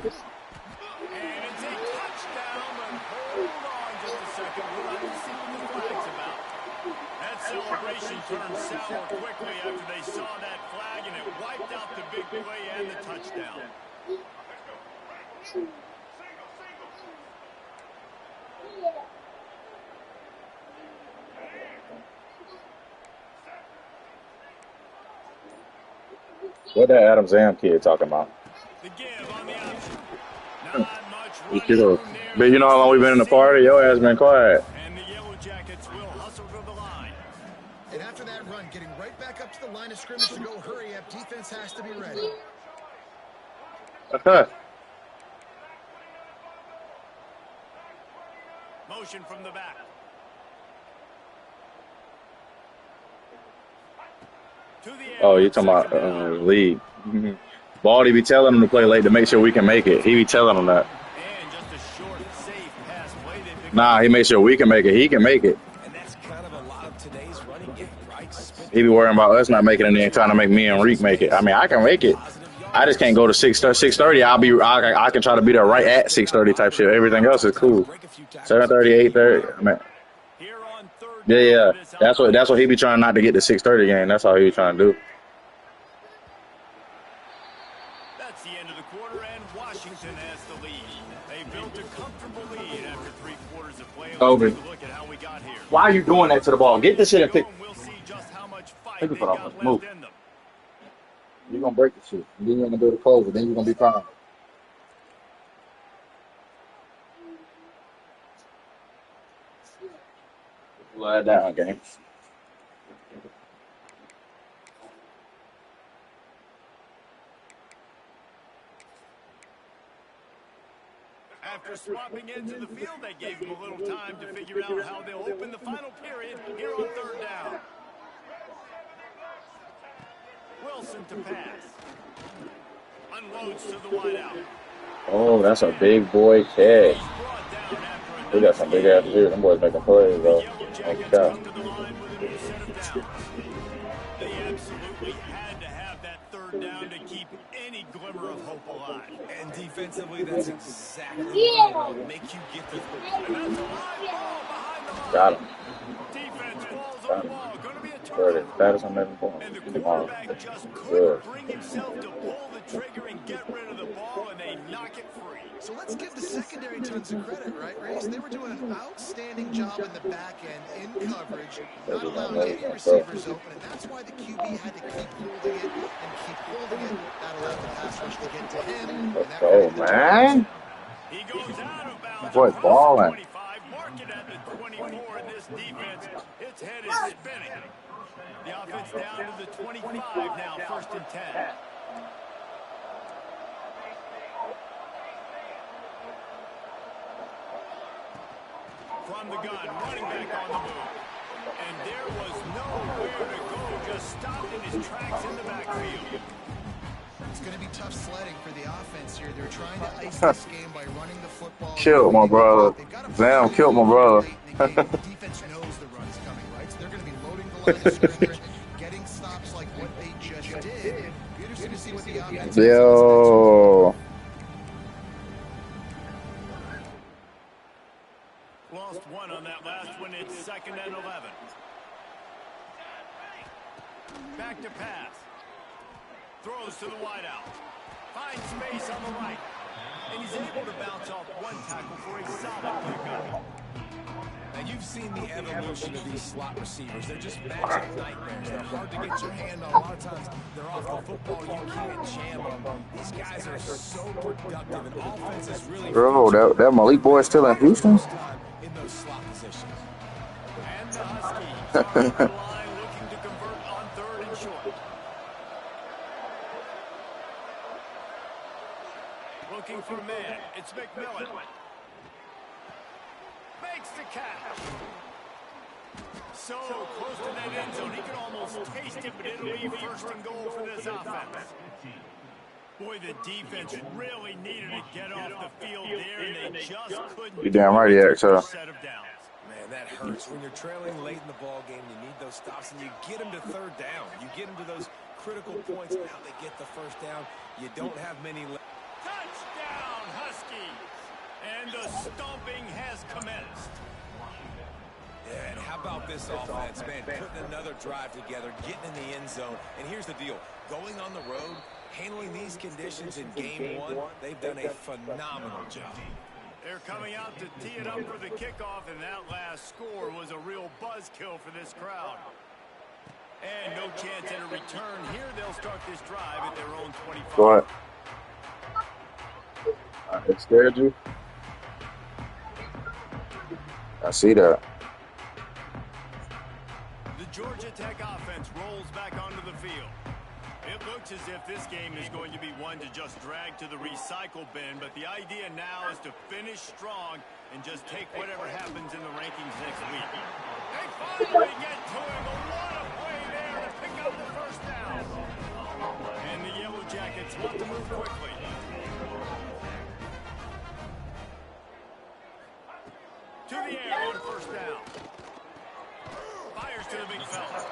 it's a touchdown, but hold on just a second. We'll have to see what the flag's about. That celebration turned sour quickly after they saw that flag, and it wiped out the big play and the touchdown. What that Adam Zam kid talking about? The give on the option. Not much But you know how long we've been in the party? Your ass been quiet. And the Yellow Jackets will hustle to the line. And after that run, getting right back up to the line of scrimmage to go hurry up, defense has to be ready. Motion from the back. Oh, you're talking about league. Baldy be telling him to play late to make sure we can make it. He be telling him that. And just a short, safe pass play. Nah, he makes sure we can make it. He can make it. And that's kind of a lot of today's running game, right? He be worrying about us not making it and then trying to make me and Reek make it. I mean, I can make it. I just can't go to 6:30. I can try to be there right at 6:30 type shit. Everything else is cool. 7:30, 8:30. I mean, yeah. That's what he be trying not to get the 6:30 game. That's all he be trying to do. That's the end of the quarter, and Washington has the lead. They built a comfortable lead after 3 quarters of play. Over. Let's take a look at how we got here. Why are you doing that to the ball? Get this shit and pick. We'll see just how much fight Take they it for got left move. in them. You're gonna break the shit. Then you're gonna do the close it. Then you're gonna be fine. Slide down, game. After swapping into the field, they gave him a little time to figure out how they'll open the final period here on third down. Wilson to pass. Unloads to the wideout. Oh, that's a big boy catch. We got some big ass here. Them boys making plays, though. They absolutely had to have that third down to keep any glimmer of hope alive. And defensively, that's exactly what will make you get the Got him. Defense falls on the ball. Going to be a Good. Status on that point. And the quarterback just couldn't bring himself to pull the trigger and get rid of the ball, and they knock it free. So let's give the secondary tons of credit, right, Race? They were doing an outstanding job in the back end, in coverage, not allowing any receivers open, and that's why the QB had to keep holding it and keep holding it. That allowed the pass rush to get to him. Let's go, man. He goes out of bounds. Boy, balling. 25, mark it at the 24, and this defense, its head is spinning. The offense down to the 25 now, 1st and 10. From the gun, running back on the move. And there was nowhere to go, just stopped in his tracks in the backfield. It's going to be tough sledding for the offense here. They're trying to ice this game by running the football. Killed my brother. Damn, killed my brother. The defense knows the run is coming, right? So they're going to be loading the line of scrimmage, getting stops like what they just did. Be interesting to see what the offense Yo. Lost one on that last one. It's 2nd and 11. Back to pass. Throws to the wideout. Finds space on the right. And he's able to bounce off one tackle for a solid pickup. And you've seen the evolution of these slot receivers. They're just matchup nightmares. They're hard to get your hand on. A lot of times they're off the football. You can't jam them. These guys are so productive, and offense is really... Bro, that Malik boy is still in Houston? ...in those slot positions. And the Huskies are on the line looking to convert on 3rd and short. Looking for a man. It's McMillan. Makes the catch. So close to that end zone. He can almost taste it, but it'll be 1st and goal for this offense. Boy, the defense really needed to get off the field there, and they just couldn't. You damn right, yeah, so. Set of downs. Man, that hurts. When you're trailing late in the ball game, you need those stops, and you get them to 3rd down. You get them to those critical points. Now they get the 1st down. You don't have many left. Touchdown, Huskies! And the stomping has commenced. Yeah, and how about this offense, man? Putting another drive together, getting in the end zone. And here's the deal. Going on the road, handling these conditions in game 1, they've done a phenomenal job. They're coming out to tee it up for the kickoff, and that last score was a real buzzkill for this crowd. And no chance at a return. Here they'll start this drive at their own 25. What? It scared you? I see that. The Georgia Tech offense rolls back onto the field. It looks as if this game is going to be one to just drag to the recycle bin, but the idea now is to finish strong and just take whatever happens in the rankings next week. They finally get to him, but what a play there to pick up the 1st down. And the Yellow Jackets want to move quickly. To the air on 1st down. Fires to the big fella.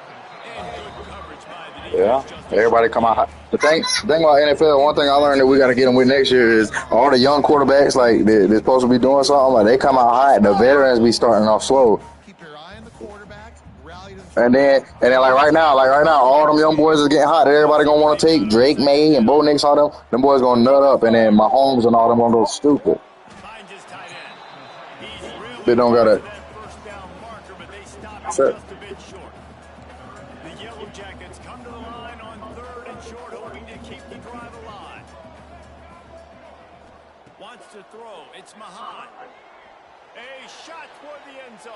And good coverage by the defense. Yeah, everybody come out hot. The thing about NFL, one thing I learned that we got to get them with next year is all the young quarterbacks, like they're supposed to be doing something, like they come out hot. The veterans be starting off slow. Keep your eye on the quarterback, rally to And then like right now, all them young boys is getting hot. Everybody gonna want to take Drake May and Bo Nix, all them boys gonna nut up, and then Mahomes and all them gonna go stupid. Finds his tight end. He's really They don't gotta. that 1st down marker, but they stop him Sure. just a bit short. The Yellow Jackets come to the line on 3rd and short, hoping to keep the drive alive. Wants to throw. It's Mahan. A shot toward the end zone.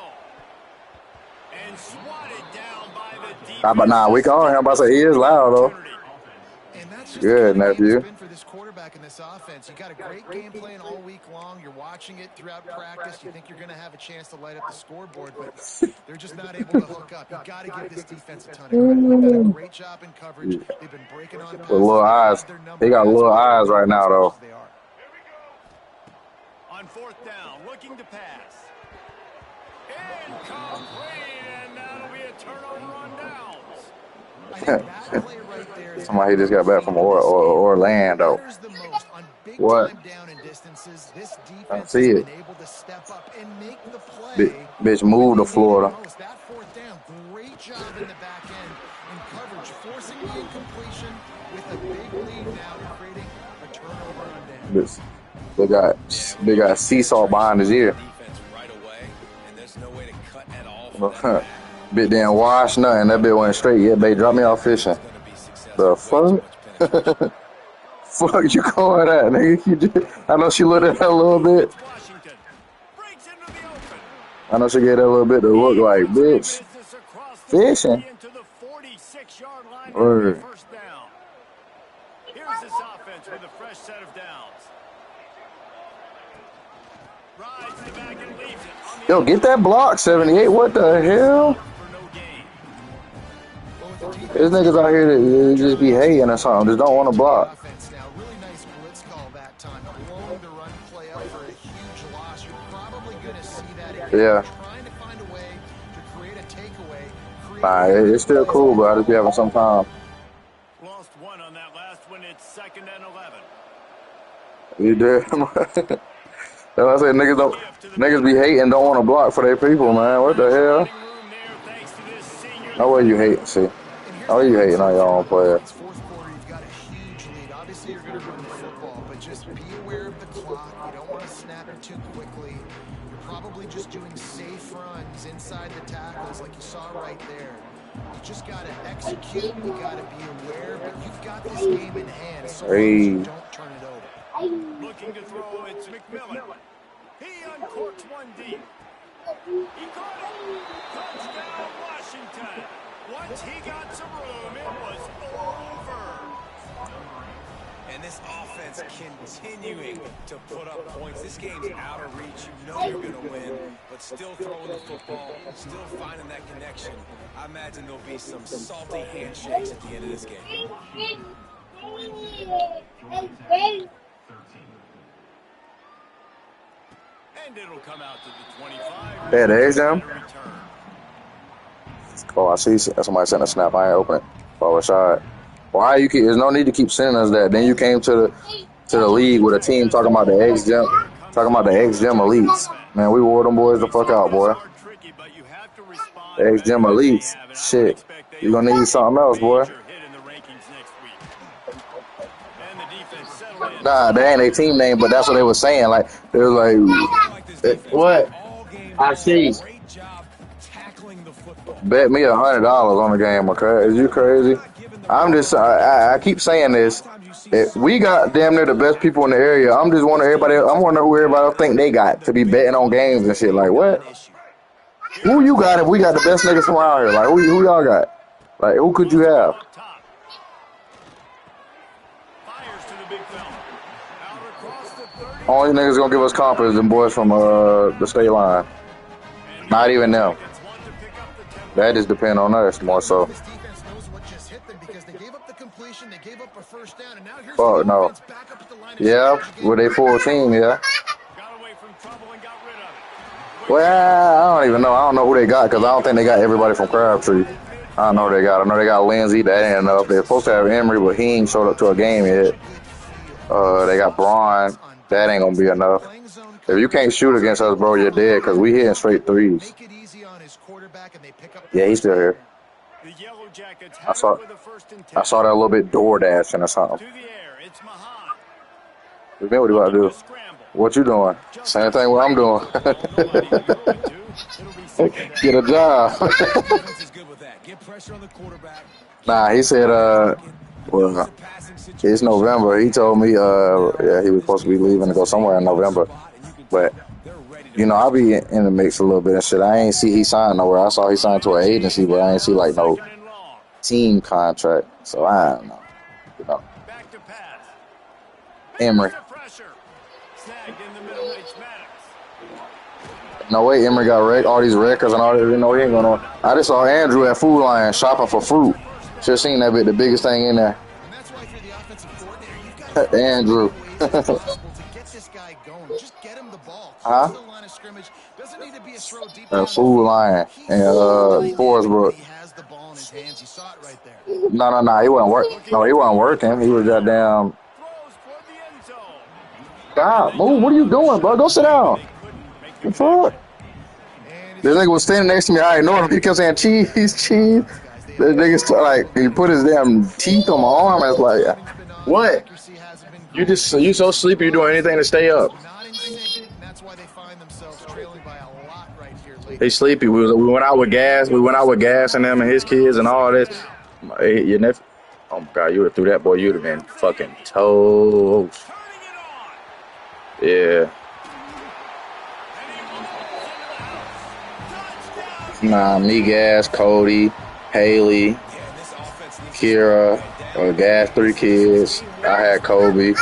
And swatted down by the defense. We call him. I say he is loud though. And that's just Good, the kind of game nephew. it's been for this quarterback in this offense. You got a great game plan all week long. You're watching it throughout practice. You think you're going to have a chance to light up the scoreboard, but they're just not able to hook up. You got to give this defense a ton of credit. They've done a great job in coverage. They've been breaking on passes. With little eyes. He got little eyes right now though. They are. On 4th down, looking to pass. Incomplete, and that'll be a turnover on downs. I think that play right there is Somebody just got back from Orlando. matters the most on big What? time down and distances. This I defense see has it. been able to step up and make the play. Bitch, move to Florida. That 4th down, great job in the back end in coverage, forcing the incompletion with a big lead now, creating a turnover on down. They got seesaw behind his ear. Defense right away, and there's no way to cut at all from that. Bit didn't wash nothing. That bit went straight. Yeah, babe, drop me off fishing. The fuck? Fuck you going at, nigga? I know she looked at that a little bit. Washington breaks into the open. I know she gave that little bit to look like, bitch. Fishing. Word. First down. Here's this offense with a fresh set of downs. Rides the back and leaves it. Yo, get that block, 78. What the hell? There's niggas out here that just be hating or something. Just don't want to block. Now, really nice blitz call that time. Blowing the run play up for a huge loss. You're probably going to see that again. Yeah. Trying to find a way to create a takeaway. Nah, it's still cool, but I just be having some time. Lost one on that last one. It's 2nd and 11. You did. That's why I said niggas be hating, don't want to block for their people, man. What the hell? No way you hating, see. No way you hating on your own player. Fourth quarter, you've got a huge lead. Obviously, you're going to run the football, but just be aware of the clock. You don't want to snap it too quickly. You're probably just doing safe runs inside the tackles like you saw right there. You just got to execute. You got to be aware, but you've got this game in hand, so long as you don't turn it over. Looking to throw, it's McMillan. He uncorks one deep. He caught it. Touchdown, Washington. Once he got some room, it was over. And this offense continuing to put up points. This game's out of reach. You know you're going to win, but still throwing the football, still finding that connection. I imagine there'll be some salty handshakes at the end of this game. And it'll come out to the 25. Yeah, there's them. Oh, I see somebody sent a snap. I ain't open it. Forward side. Why you keep? There's no need to keep sending us that. Then you came to the league with a team talking about the X Gem elites. Man, we wore them boys the fuck out, boy. The X Gem elites. Shit, you gonna need something else, boy. Nah, they ain't a team name, but that's what they were saying. Like they was like, what? I see. Bet me $100 on the game, okay? Is you crazy? I'm just, I keep saying this. We got damn near the best people in the area. I'm just wondering I'm wondering who everybody else think they got to be betting on games and shit. Like what? Who you got if we got the best niggas from around here? Like who y'all got? Like who could you have? Only niggas gonna give us confidence them boys from the state line. Not even them. That just depend on us more so. Fuck no. Yeah, with a full team, yeah. Well, I don't even know. I don't know who they got because I don't think they got everybody from Crabtree. I don't know who they got. I know they got Lindsay. That ain't enough. They're supposed to have Emery, but he ain't showed up to a game yet. They got Braun. That ain't gonna be enough. If you can't shoot against us, bro, you're dead because we hitting straight threes. Yeah, he's still here. I saw that a little bit door dashing or something. What are you about to do? What you doing? Same thing what I'm doing. Get a job. Nah, he said, well, it's November. He told me, yeah, he was supposed to be leaving to go somewhere in November. But, you know, I'll be in the mix a little bit and shit. I ain't see he signed nowhere. I saw he signed to an agency, but I ain't see, like, no team contract. So, I don't know. You know. Emery. No way Emery got wrecked. All these records and all that. You know, he ain't going to. I just saw Andrew at Food Lion shopping for fruit. Just seen that bit, the biggest thing in there. Andrew. Huh? Food Lion and Forest Brook. No. He wasn't working. No, he wasn't working. He was goddamn. Stop. Move. What are you doing, bro? Go sit down. The fuck? This nigga was standing next to me. I ignored him. He kept saying cheese. This nigga's like, he put his damn teeth on my arm. And it's like, what? You so sleepy. You doing anything to stay up? He sleepy. We went out with gas. We went out with gas and them and his kids and all this. Your nephew. Oh my God, you would have threw that boy. You'd have been fucking toast. Yeah. Nah, me, Gas, Cody, Haley, Kira, Gas, 3 kids. I had Kobe.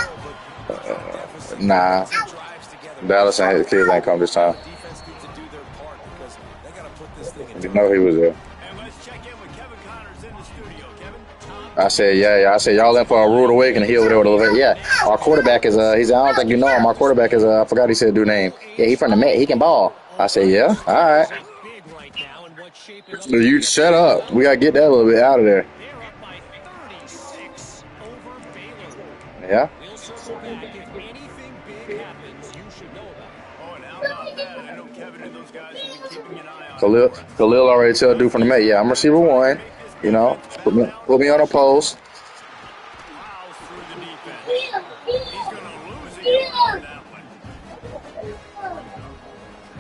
Nah, Dallas and his kids ain't come this time. You know he was there. I said, yeah. I said, y'all in for a rude awakening. He over there with a little. Yeah, our quarterback is. He said, I don't think you know him. Our quarterback is. I forgot he said dude name. Yeah, he from the Met. He can ball. I said, yeah, all right. You shut up. We gotta get that a little bit out of there. Yeah. Khalil already tell dude from the Met. Yeah, I'm receiver 1. You know, put me on a post.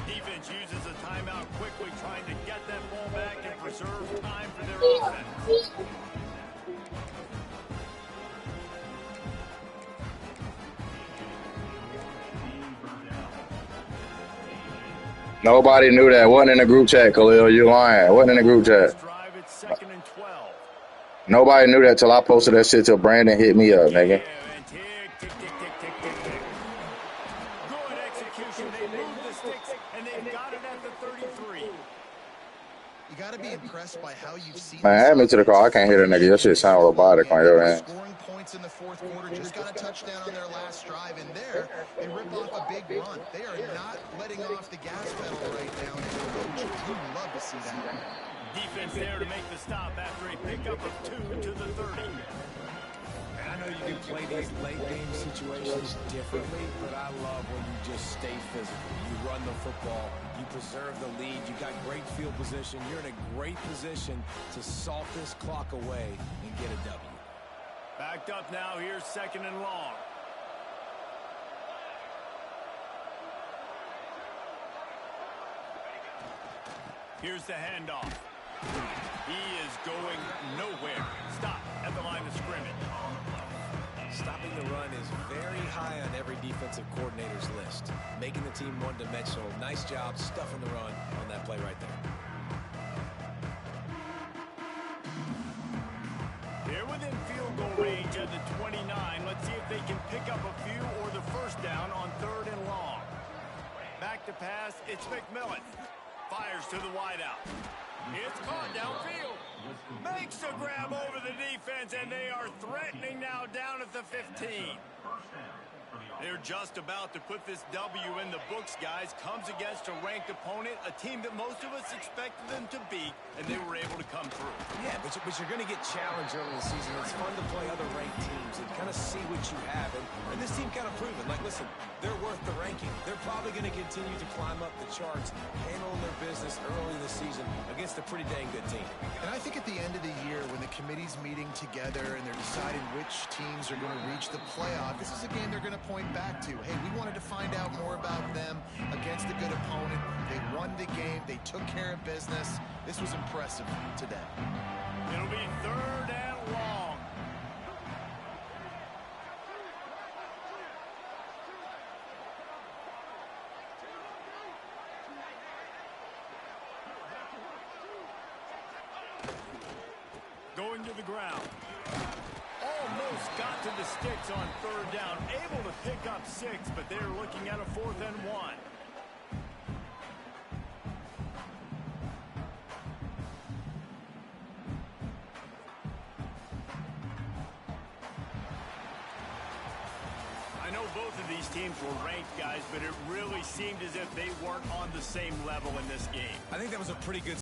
Defense uses a timeout quickly, trying to get that ball back and preserve time for their offense. Nobody knew that. Wasn't in the group chat, Khalil. You lying. Wasn't in the group chat. Nobody knew that till I posted that shit till Brandon hit me up, nigga. Good execution. They moved the sticks, and they've got it at the 33. You got to be impressed by how you've seen. Man, add me to the call. I can't hear that nigga. Your shit sound robotic on your end. Scoring points in the fourth quarter. Just got a touchdown on their last drive, and there they rip off a big run. They are not letting off the gas pedal right now. And coach, you love to see that. Defense there to make the stop after a pickup of 2 to the 30. I know you can play these late game situations differently, but I love when you just stay physical. You run the football, you preserve the lead, you got great field position, you're in a great position to salt this clock away and get a W. Backed up now, here's 2nd and long. Here's the handoff. He is going nowhere. Stop at the line of scrimmage. Stopping the run is very high on every defensive coordinator's list. Making the team one-dimensional. Nice job stuffing the run on that play right there. They're within field goal range at the 29. Let's see if they can pick up a few or the first down on 3rd and long. Back to pass, it's McMillan. Fires to the wideout. It's caught downfield. Makes a grab over the defense, and they are threatening now down at the 15. They're just about to put this W in the books, guys. Comes against a ranked opponent, a team that most of us expected them to beat, and they were able to come through. Yeah, but you're going to get challenged early in the season. It's fun to play other ranked teams and kind of see what you have. And this team kind of proven, like, listen, they're worth the ranking. They're probably going to continue to climb up the charts, handling their business early in the season against a pretty dang good team. And I think at the end of the year, when the committee's meeting together and they're deciding which teams are going to reach the playoff, this is a game they're going to point back to. Hey, we wanted to find out more about them against a good opponent. They won the game. They took care of business. This was impressive today. It'll be 3rd and long. Going to the ground. Almost got to the sticks on 3rd down. Able to pick up 6, but they're looking at a 4th and 1. I know both of these teams were ranked, guys, but it really seemed as if they weren't on the same level in this game. I think that was a pretty good